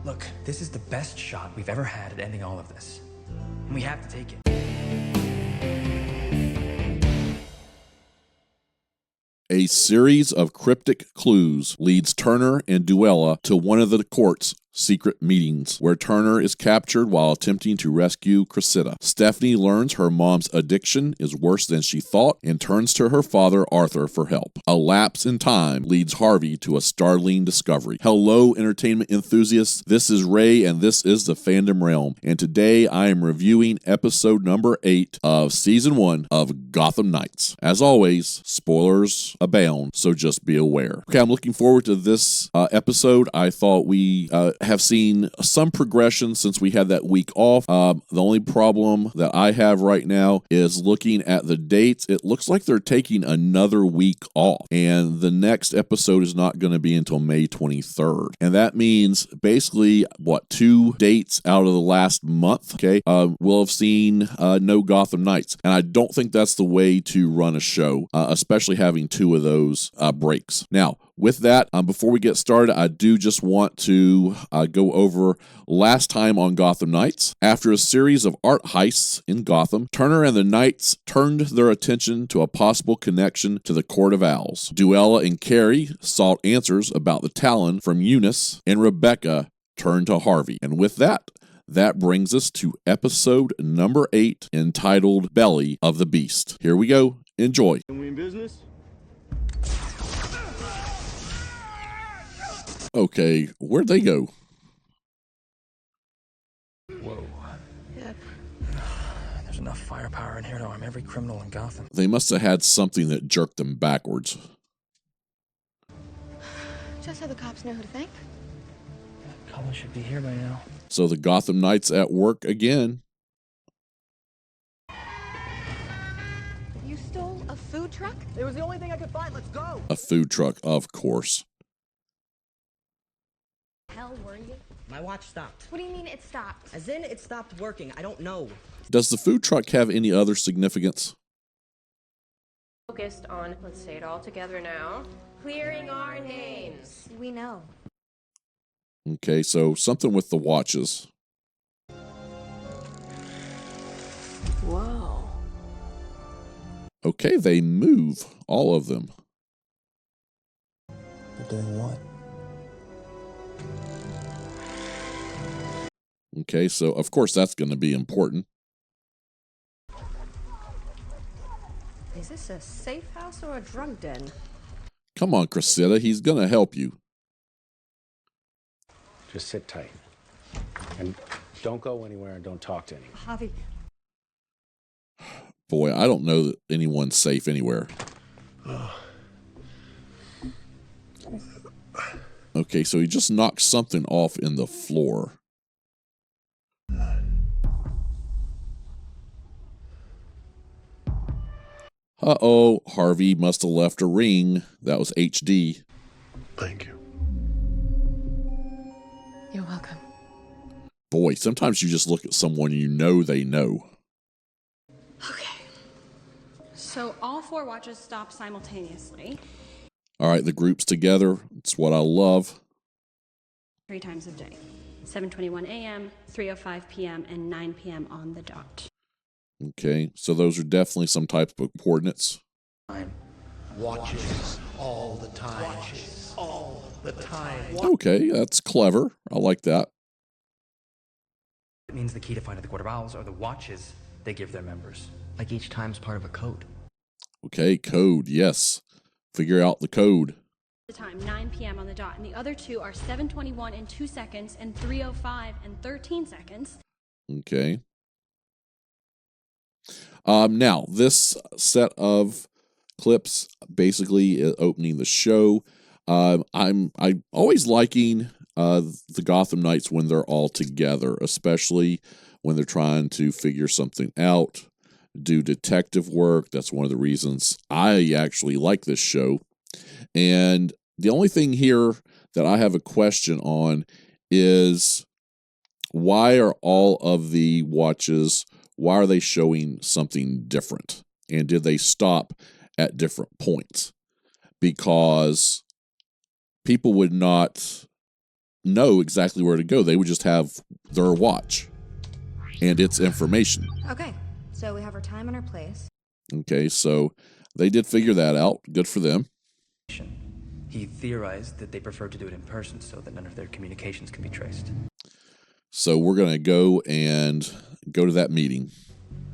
Look, this is the best shot we've ever had at ending all of this. And we have to take it. A series of cryptic clues leads Turner and Duela to one of the court's secret meetings, where Turner is captured while attempting to rescue Cressida. Stephanie learns her mom's addiction is worse than she thought and turns to her father Arthur for help. A lapse in time leads Harvey to a startling discovery. Hello, entertainment enthusiasts. This is Ray, and this is the Fandom Realm. And today I am reviewing episode number 8 of season 1 of Gotham Knights. As always, spoilers abound, so just be aware. Okay, I'm looking forward to this episode. I thought we have seen some progression since we had that week off. The only problem that I have right now is looking at the dates. It looks like they're taking another week off, and the next episode is not going to be until May 23rd. And that means basically, 2 dates out of the last month, okay, we'll have seen no Gotham Knights. And I don't think that's the way to run a show, especially having 2 of those breaks. Now, with that, before we get started, I do just want to go over last time on Gotham Knights. After a series of art heists in Gotham, Turner and the Knights turned their attention to a possible connection to the Court of Owls. Duela and Carrie sought answers about the Talon from Eunice, and Rebecca turned to Harvey. And with that brings us to episode number 8, entitled Belly of the Beast. Here we go. Enjoy. Are we in business? Okay, where'd they go? Whoa. Yep. There's enough firepower in here to arm every criminal in Gotham. They must have had something that jerked them backwards. Just so the cops know who to thank. Cullen should be here by now. So the Gotham Knights at work again. You stole a food truck? It was the only thing I could find. Let's go. A food truck, of course. Hell were you? My watch stopped. What do you mean it stopped? As in, it stopped working. I don't know. Does the food truck have any other significance? Focused on, let's say it all together now, clearing our names. We know. Okay, so something with the watches. Whoa. Okay, they move, all of them. They're doing what? Okay, so of course that's going to be important. Is this a safe house or a drug den? Come on, Cressida, he's going to help you. Just sit tight. And don't go anywhere and don't talk to anyone. Harvey. Boy, I don't know that anyone's safe anywhere. Okay, so he just knocked something off in the floor. Uh-oh, Harvey must have left a ring. That was HD. Thank you. You're welcome. Boy, sometimes you just look at someone and you know they know. Okay. So all 4 watches stop simultaneously. All right, the group's together. It's what I love. 3 times a day. 7:21 a.m., 3:05 p.m., and 9 p.m. on the dot. Okay, so those are definitely some type of coordinates. Watches all the time. Watches all the time. Okay, that's clever. I like that. It means the key to finding the Court of Owls are the watches they give their members. Like each time's part of a code. Okay, code, yes. Figure out the code. The time, 9 p.m. on the dot, and the other 2 are 7:21 and 2 seconds and 3:05 and 13 seconds. Okay. Now, this set of clips basically opening the show. I'm always liking the Gotham Knights when they're all together, especially when they're trying to figure something out, do detective work. That's one of the reasons I actually like this show. And the only thing here that I have a question on is, why are all of the watches, why are they showing something different? And did they stop at different points? Because people would not know exactly where to go. They would just have their watch and its information. Okay, so we have our time and our place. Okay, so they did figure that out. Good for them. He theorized that they prefer to do it in person so that none of their communications can be traced. So we're going to go to that meeting.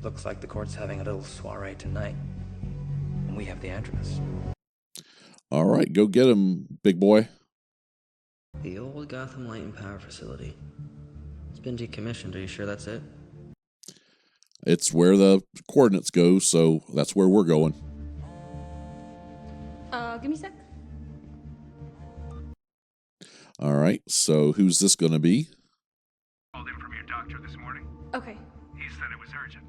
Looks like the court's having a little soiree tonight. And we have the address. All right, go get him, big boy. The old Gotham Light and Power Facility. It's been decommissioned. Are you sure that's it? It's where the coordinates go, so that's where we're going. Give me a sec. All right, so who's this going to be? Called in from your doctor this morning. Okay. He said it was urgent.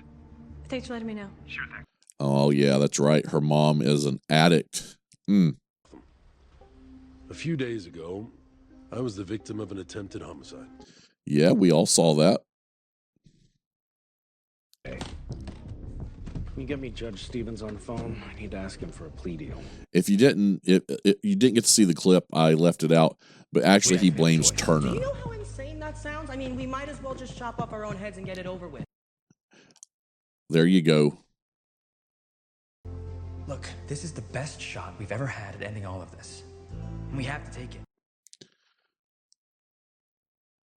Thanks for letting me know. Sure thing. Oh, yeah, that's right. Her mom is an addict. A few days ago, I was the victim of an attempted homicide. Yeah, we all saw that. Can you get me Judge Stevens on the phone? I need to ask him for a plea deal. If you didn't, you didn't get to see the clip, I left it out. But actually, he blames Turner. Do you know how insane that sounds? I mean, we might as well just chop off our own heads and get it over with. There you go. Look, this is the best shot we've ever had at ending all of this. And we have to take it.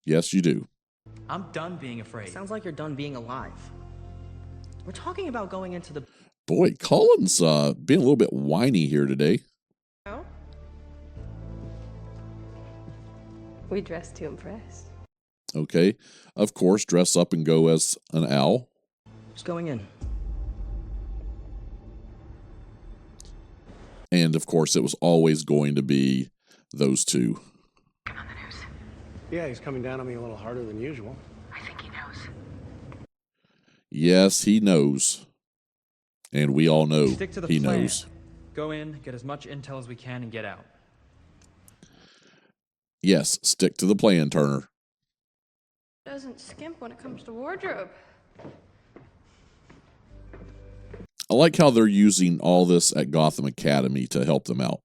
Yes, you do. I'm done being afraid. Sounds like you're done being alive. We're talking about going into the... Boy, Colin's being a little bit whiny here today. No? We dressed to impress. Okay. Of course, dress up and go as an owl. Just going in. And, of course, it was always going to be those two. On the news. Yeah, he's coming down on me a little harder than usual. I think he knows. Yes, he knows. And we all know Stick to the he plan. knows. Go in, get as much intel as we can, and get out. Yes, stick to the plan, Turner. Doesn't skimp when it comes to wardrobe. I like how they're using all this at Gotham Academy to help them out.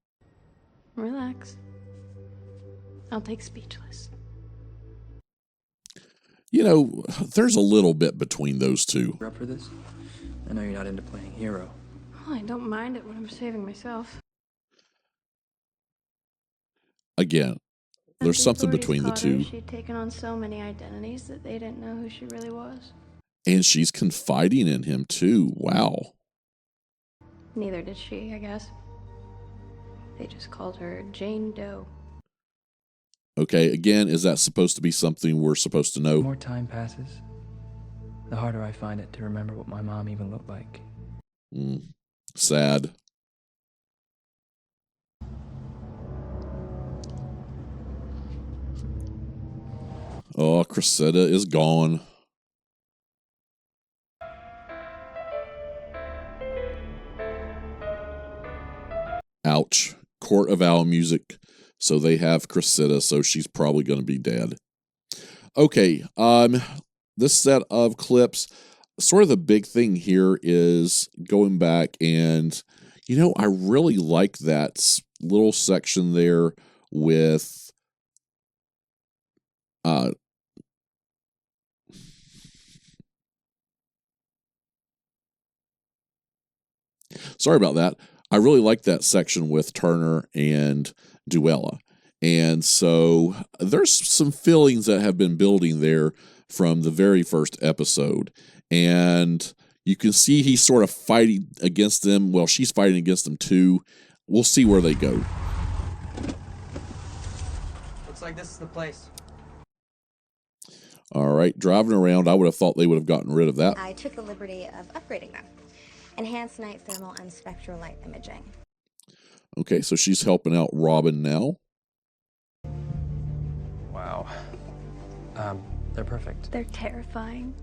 Relax. I'll take speechless. You know, there's a little bit between those two. You're up for this? I know you're not into playing hero. Well, I don't mind it when I'm saving myself. Again, there's something Before between the he's caught her, two. She'd taken on so many identities that they didn't know who she really was. And she's confiding in him, too. Wow. Neither did she, I guess. They just called her Jane Doe. Okay, again, is that supposed to be something we're supposed to The know? more time passes, the harder I find it to remember what my mom even looked like. Sad. Oh, Cressida is gone. Ouch. Court of Owl music. So they have Cressida, so she's probably going to be dead. Okay, this set of clips, sort of the big thing here is going back and, you know, I really like that little section there with sorry about that. I really like that section with Turner and Duela. And so there's some feelings that have been building there from the very first episode. And you can see he's sort of fighting against them. Well, she's fighting against them too. We'll see where they go. Looks like this is the place. All right, driving around, I would have thought they would have gotten rid of that. I took the liberty of upgrading them. Enhanced night thermal and spectral light imaging. Okay, so she's helping out Robin now. Wow. They're perfect. They're terrifying.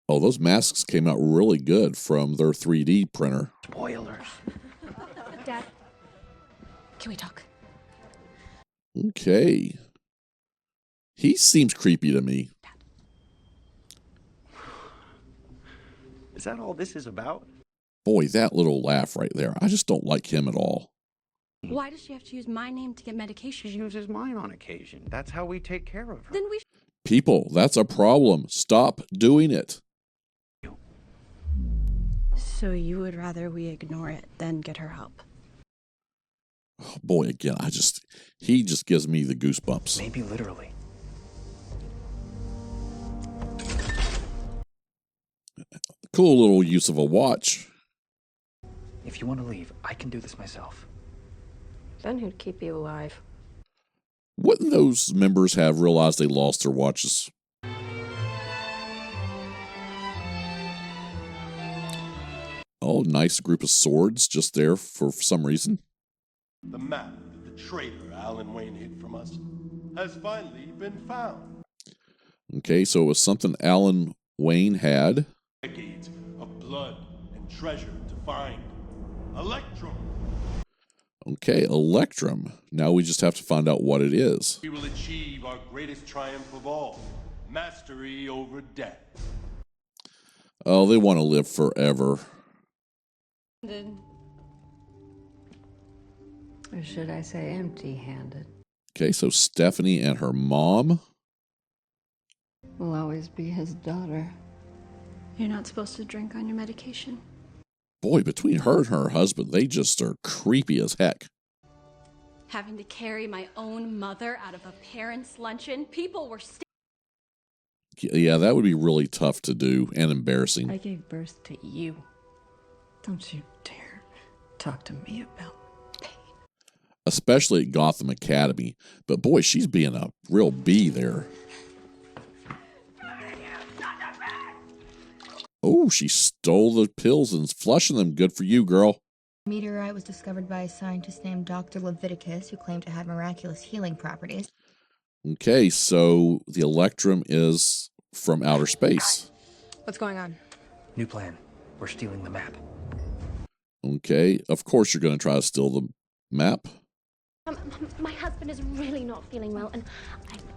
Oh, those masks came out really good from their 3D printer. Spoilers. Dad, can we talk? Okay. He seems creepy to me. Is that all this is about? Boy, that little laugh right there. I just don't like him at all. Why does she have to use my name to get medication? She uses mine on occasion. That's how we take care of her. Then we People, that's a problem. Stop doing it. So you would rather we ignore it than get her help? Oh, boy, again, he just gives me the goosebumps. Maybe literally. Cool little use of a watch. If you want to leave, I can do this myself. Then who'd keep you alive? Wouldn't those members have realized they lost their watches? Oh, nice group of swords just there for some reason. The map that the traitor Alan Wayne hid from us has finally been found. Okay, so it was something Alan Wayne had. Decades of blood and treasure to find. Electrum. Okay, Electrum. Now we just have to find out what it is. We will achieve our greatest triumph of all. Mastery over death. Oh, they want to live forever. Or should I say empty-handed? Okay, so Stephanie and her mom. Will always be his daughter. You're not supposed to drink on your medication. Boy, between her and her husband, they just are creepy as heck. Having to carry my own mother out of a parent's luncheon, people were Yeah, that would be really tough to do and embarrassing. I gave birth to you. Don't you dare talk to me about pain. Especially at Gotham Academy. But boy, she's being a real bee there. Oh, she stole the pills and is flushing them. Good for you, girl. A meteorite was discovered by a scientist named Dr. Leviticus, who claimed to have miraculous healing properties. Okay, so the Electrum is from outer space. What's going on? New plan. We're stealing the map. Okay, of course you're going to try to steal the map. My husband is really not feeling well, and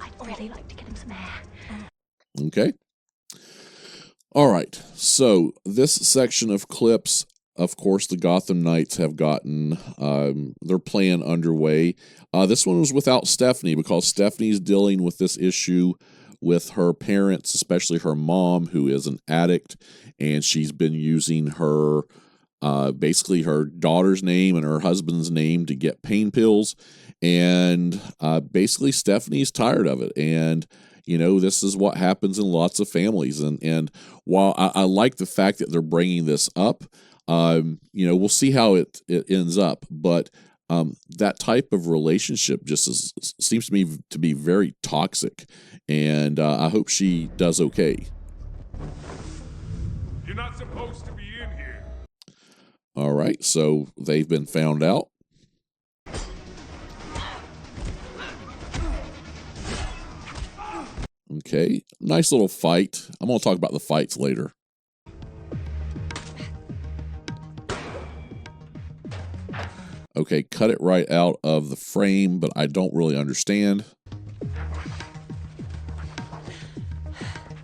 I'd really like to get him some air. Okay. All right, so this section of clips, of course, the Gotham Knights have gotten their plan underway. This one was without Stephanie because Stephanie's dealing with this issue with her parents, especially her mom, who is an addict, and she's been using her, basically her daughter's name and her husband's name to get pain pills, and basically Stephanie's tired of it, and you know, this is what happens in lots of families. And while I like the fact that they're bringing this up, you know, we'll see how it ends up. But that type of relationship just seems to me to be very toxic. And I hope she does okay. You're not supposed to be in here. All right, so they've been found out. Okay, nice little fight. I'm going to talk about the fights later. Okay, cut it right out of the frame, but I don't really understand.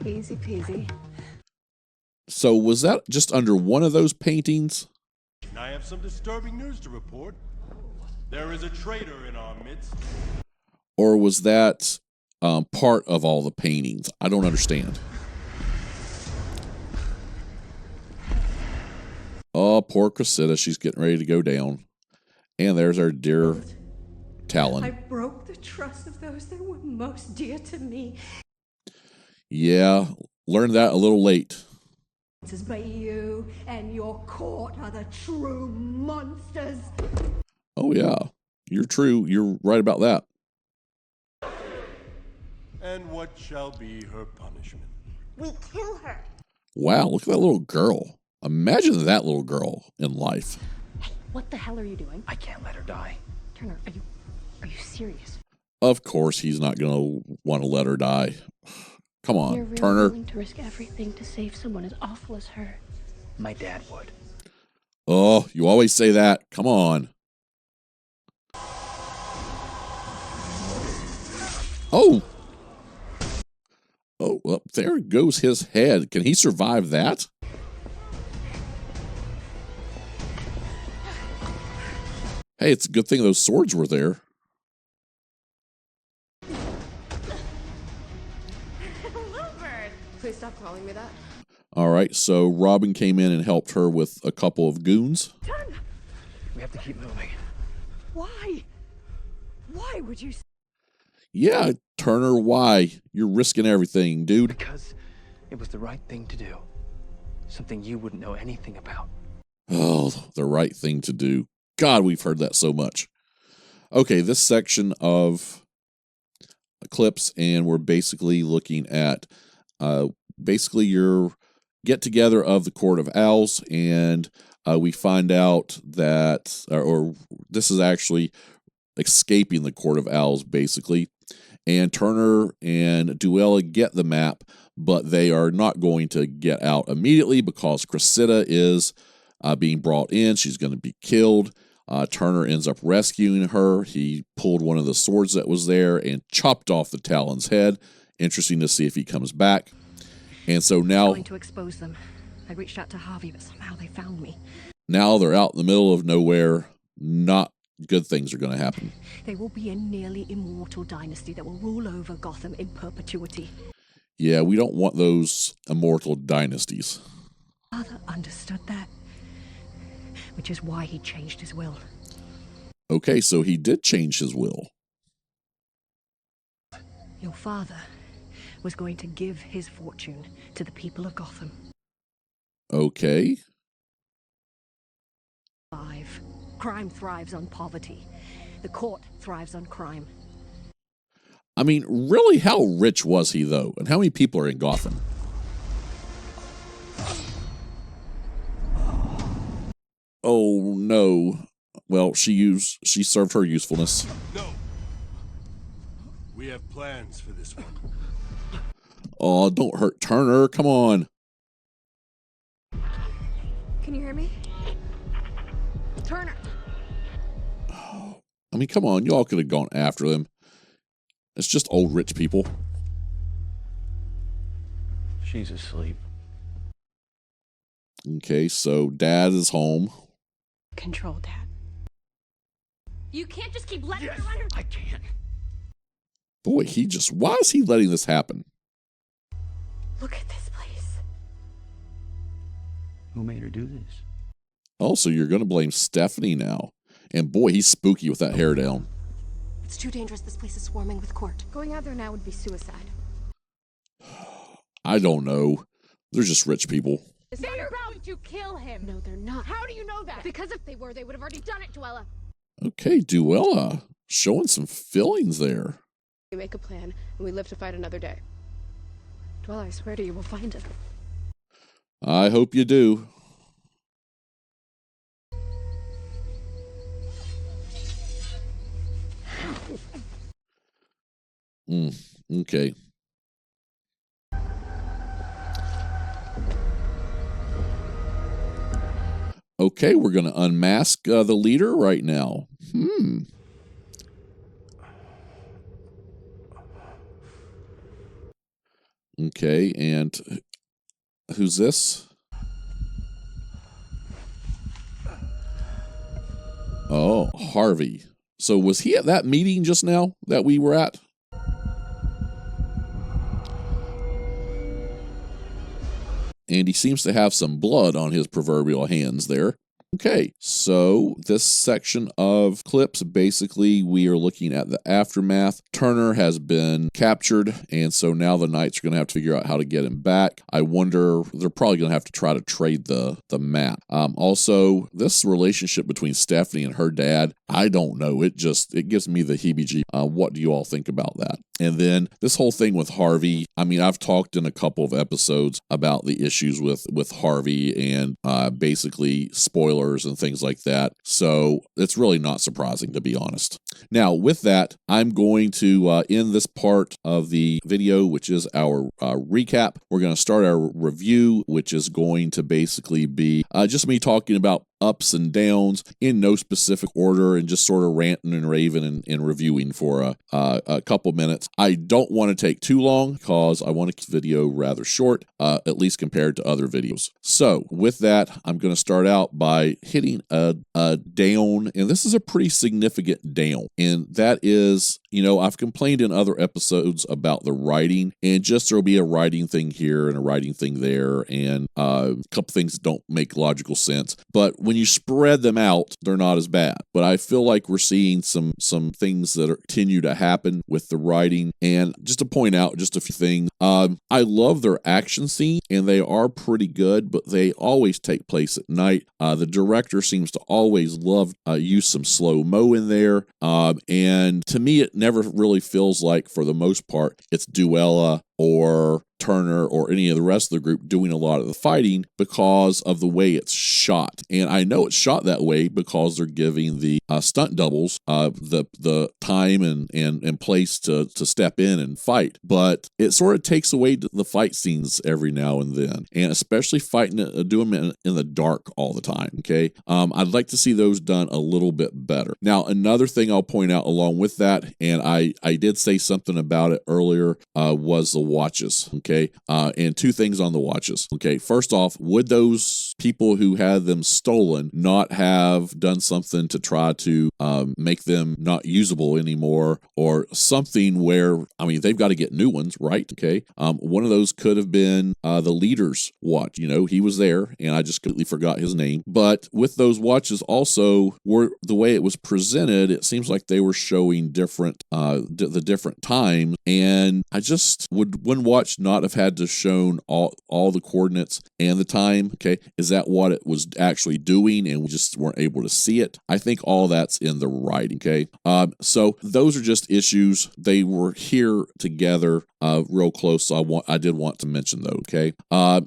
Easy peasy. So was that just under one of those paintings? I have some disturbing news to report. There is a traitor in our midst. Or was that part of all the paintings? I don't understand. Oh, poor Cressida. She's getting ready to go down. And there's our dear Talon. I broke the trust of those that were most dear to me. Yeah, learned that a little late. But you and your court are the true monsters. Oh, yeah. You're true. You're right about that. And what shall be her punishment? We kill her. Wow, look at that little girl. Imagine that little girl in life. Hey, what the hell are you doing? I can't let her die. Turner, are you serious? Of course he's not going to want to let her die. Come on, You're really Turner. willing to risk everything to save someone as awful as her. My dad would. Oh, you always say that. Come on. Oh. Oh, well, there goes his head. Can he survive that? Hey, it's a good thing those swords were there. Please stop calling me that. All right, so Robin came in and helped her with a couple of goons. We have to keep moving. Why? Why would you? Yeah, Turner, why? You're risking everything, dude. Because it was the right thing to do. Something you wouldn't know anything about. Oh, the right thing to do. God, we've heard that so much. Okay, this section of clips, and we're basically looking at basically your get-together of the Court of Owls, and we find out that, or this is actually escaping the Court of Owls, basically. And Turner and Duela get the map, but they are not going to get out immediately because Cressida is being brought in. She's going to be killed. Turner ends up rescuing her. He pulled one of the swords that was there and chopped off the Talon's head. Interesting to see if he comes back. And so now, going to expose them. I reached out to Harvey, but somehow they found me. Now they're out in the middle of nowhere. Not good things are going to happen. They will be a nearly immortal dynasty that will rule over Gotham in perpetuity. Yeah, we don't want those immortal dynasties. Father understood that, which is why he changed his will. Okay, so he did change his will. Your father was going to give his fortune to the people of Gotham. Okay. Crime thrives on poverty. The court thrives on crime. I mean, really, how rich was he, though? And how many people are in Gotham? Oh, no. Well, she served her usefulness. No. We have plans for this one. Oh, don't hurt Turner. Come on. Can you hear me? Turner! I mean, come on. Y'all could have gone after them. It's just old rich people. She's asleep. Okay, so Dad is home. Control, Dad. You can't just keep letting her run her. I can't. Boy, why is he letting this happen? Look at this place. Who made her do this? Oh, so you're going to blame Stephanie now. And boy, he's spooky with that hair down. It's too dangerous. This place is swarming with court. Going out there now would be suicide. I don't know. They're just rich people. They're about to kill him. No, they're not. How do you know that? Because if they were, they would have already done it, Duela. Okay, Duela. Showing some feelings there. We make a plan, and we live to fight another day. Duela, I swear to you, we'll find him. I hope you do. Okay. Okay, we're going to unmask the leader right now. Okay, and who's this? Oh, Harvey. So was he at that meeting just now that we were at? And he seems to have some blood on his proverbial hands there. Okay, so this section of clips, basically we are looking at the aftermath. Turner has been captured, and so now the Knights are going to have to figure out how to get him back. I wonder, they're probably going to have to try to trade the map. Also, this relationship between Stephanie and her dad, I don't know. It gives me the heebie-jeebies. What do you all think about that? And then this whole thing with Harvey, I mean, I've talked in a couple of episodes about the issues with Harvey and basically spoilers and things like that. So it's really not surprising, to be honest. Now, with that, I'm going to end this part of the video, which is our recap. We're going to start our review, which is going to basically be just me talking about ups and downs in no specific order and just sort of ranting and raving and reviewing for a couple minutes. I don't want to take too long because I want to keep the video rather short, at least compared to other videos. So with that, I'm going to start out by hitting a down, and this is a pretty significant down, and that is, I've complained in other episodes about the writing, and just there'll be a writing thing here and a writing thing there, and a couple things that don't make logical sense. But when you spread them out, they're not as bad. But I feel like we're seeing some things that continue to happen with the writing. And just to point out just a few things, I love their action scenes, and they are pretty good, but they always take place at night. The director seems to always love use some slow-mo in there, and to me, it never really feels like, for the most part, it's Duela or Turner or any of the rest of the group doing a lot of the fighting because of the way it's shot. And I know it's shot that way because they're giving the stunt doubles the time and place to step in and fight. But it sort of takes away the fight scenes every now and then, and especially doing them in the dark all the time. Okay, I'd like to see those done a little bit better. Now, another thing I'll point out along with that, and I did say something about it earlier, was the watches. Okay, and two things on the watches. Okay, first off, would those people who had them stolen not have done something to try to make them not usable anymore, or something where, they've got to get new ones, right? Okay, one of those could have been the leader's watch. He was there, and I just completely forgot his name. But with those watches also, the way it was presented, it seems like they were showing different the different times, and I just would one watch not have had to shown all the coordinates and the time? Okay, is that what it was actually doing and we just weren't able to see it? I think all that's in the writing. Okay, so those are just issues. They were here together real close, so I did want to mention those. Okay,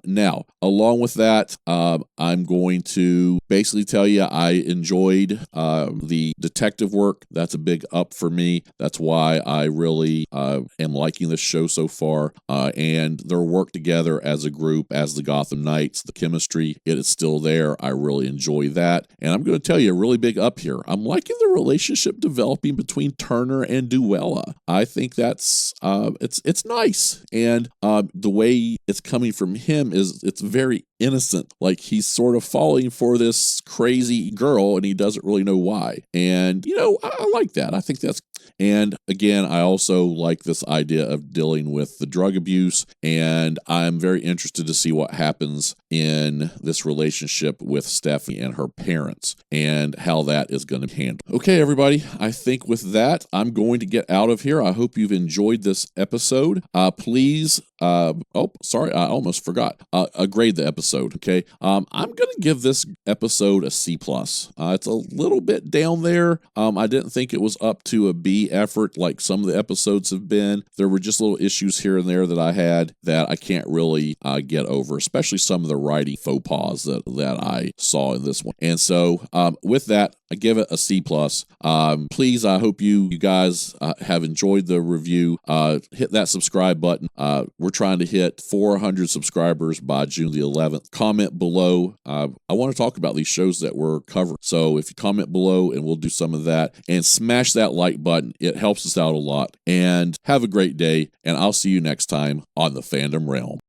now along with that, I'm going to basically tell you I enjoyed the detective work. That's a big up for me. That's why I really am liking this show so far, and their work together as a group, as the Gotham Knights, the chemistry, it is still there. I really enjoy that, and I'm going to tell you a really big up here. I'm liking the relationship developing between Turner and Duela. I think that's it's nice, and the way it's coming from him is it's very innocent. Like, he's sort of falling for this crazy girl and he doesn't really know why. And, I like that. I think that's, and again, I also like this idea of dealing with the drug abuse, and I'm very interested to see what happens in this relationship with Stephanie and her parents and how that is going to handle. Okay, everybody, I think with that, I'm going to get out of here. I hope you've enjoyed this episode. Please, I almost forgot. Grade the episode, okay? I'm going to give this episode a C+. It's a little bit down there. I didn't think it was up to a B effort like some of the episodes have been. There were just little issues here and there that I had that I can't really get over, especially some of the writing faux pas that I saw in this one. And so with that, I give it a C+. Please, I hope you guys have enjoyed the review. Hit that subscribe button. We're trying to hit 400 subscribers by June the 11th. Comment below. I want to talk about these shows that we're covering. So if you comment below, and we'll do some of that, and smash that like button. It helps us out a lot. And have a great day, and I'll see you next time on the Fandom Realm.